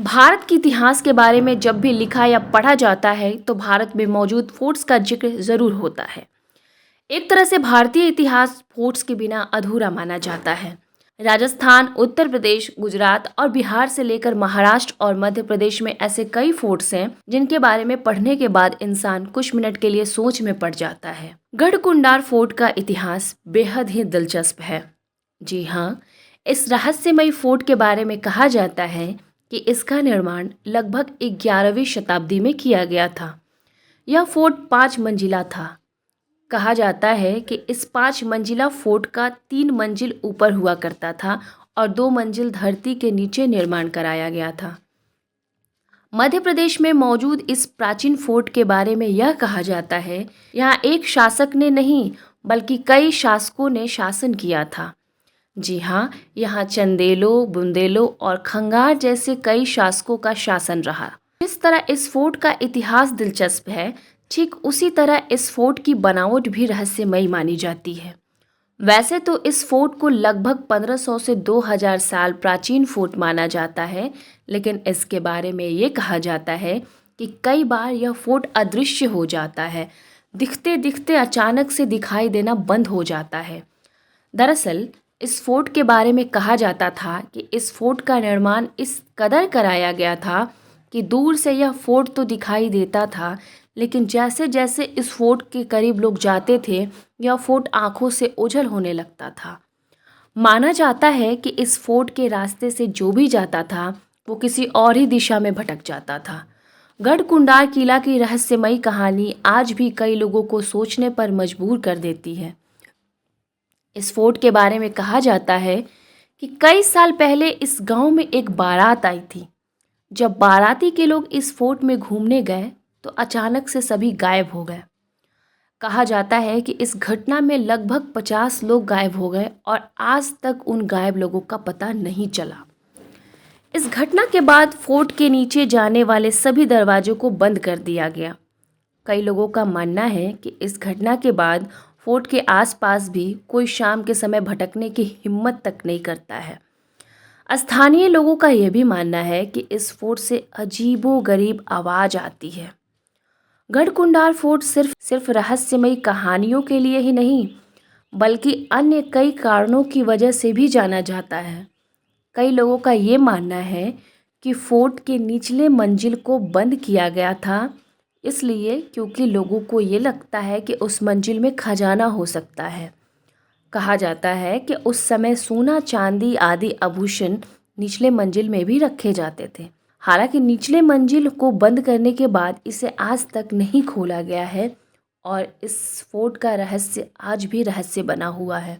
भारत के इतिहास के बारे में जब भी लिखा या पढ़ा जाता है तो भारत में मौजूद फोर्ट्स का जिक्र ज़रूर होता है। एक तरह से भारतीय इतिहास फोर्ट्स के बिना अधूरा माना जाता है। राजस्थान, उत्तर प्रदेश, गुजरात और बिहार से लेकर महाराष्ट्र और मध्य प्रदेश में ऐसे कई फोर्ट्स हैं जिनके बारे में पढ़ने के बाद इंसान कुछ मिनट के लिए सोच में पड़ जाता है। गढ़कुंडार फोर्ट का इतिहास बेहद ही दिलचस्प है। जी हाँ, इस रहस्यमयी फोर्ट के बारे में कहा जाता है कि इसका निर्माण लगभग 11वीं शताब्दी में किया गया था। यह फोर्ट 5 मंजिला था। कहा जाता है कि इस 5 मंजिला फोर्ट का 3 मंजिल ऊपर हुआ करता था और 2 मंजिल धरती के नीचे निर्माण कराया गया था। मध्य प्रदेश में मौजूद इस प्राचीन फोर्ट के बारे में यह कहा जाता है, यहाँ एक शासक ने नहीं बल्कि कई शासकों ने शासन किया था। जी हाँ, यहाँ चंदेलों, बुंदेलों और खंगार जैसे कई शासकों का शासन रहा। जिस तरह इस फोर्ट का इतिहास दिलचस्प है, ठीक उसी तरह इस फोर्ट की बनावट भी रहस्यमयी मानी जाती है। वैसे तो इस फोर्ट को लगभग 1500 से 2000 साल प्राचीन फोर्ट माना जाता है, लेकिन इसके बारे में ये कहा जाता है कि कई बार यह फोर्ट अदृश्य हो जाता है, दिखते दिखते अचानक से दिखाई देना बंद हो जाता है। दरअसल इस फोर्ट के बारे में कहा जाता था कि इस फोर्ट का निर्माण इस कदर कराया गया था कि दूर से यह फोर्ट तो दिखाई देता था, लेकिन जैसे जैसे इस फोर्ट के करीब लोग जाते थे, यह फोर्ट आंखों से ओझल होने लगता था। माना जाता है कि इस फोर्ट के रास्ते से जो भी जाता था वो किसी और ही दिशा में भटक जाता था। गढ़कुंडार किला की रहस्यमयी कहानी आज भी कई लोगों को सोचने पर मजबूर कर देती है। इस फोर्ट के बारे में कहा जाता है कि कई साल पहले इस गांव में एक बारात आई थी। जब बाराती के लोग इस फोर्ट में घूमने गए तो अचानक से सभी गायब हो गए। कहा जाता है कि इस घटना में लगभग 50 लोग गायब हो गए और आज तक उन गायब लोगों का पता नहीं चला। इस घटना के बाद फोर्ट के नीचे जाने वाले सभी दरवाजों को बंद कर दिया गया। कई लोगों का मानना है कि इस घटना के बाद फोर्ट के आसपास भी कोई शाम के समय भटकने की हिम्मत तक नहीं करता है। स्थानीय लोगों का यह भी मानना है कि इस फोर्ट से अजीबोगरीब आवाज़ आती है। गढ़कुंडार फोर्ट सिर्फ रहस्यमयी कहानियों के लिए ही नहीं बल्कि अन्य कई कारणों की वजह से भी जाना जाता है। कई लोगों का ये मानना है कि फोर्ट के निचले मंजिल को बंद किया गया था इसलिए क्योंकि लोगों को ये लगता है कि उस मंजिल में खजाना हो सकता है। कहा जाता है कि उस समय सोना, चांदी आदि आभूषण निचले मंजिल में भी रखे जाते थे। हालांकि निचले मंजिल को बंद करने के बाद इसे आज तक नहीं खोला गया है और इस फोर्ट का रहस्य आज भी रहस्य बना हुआ है।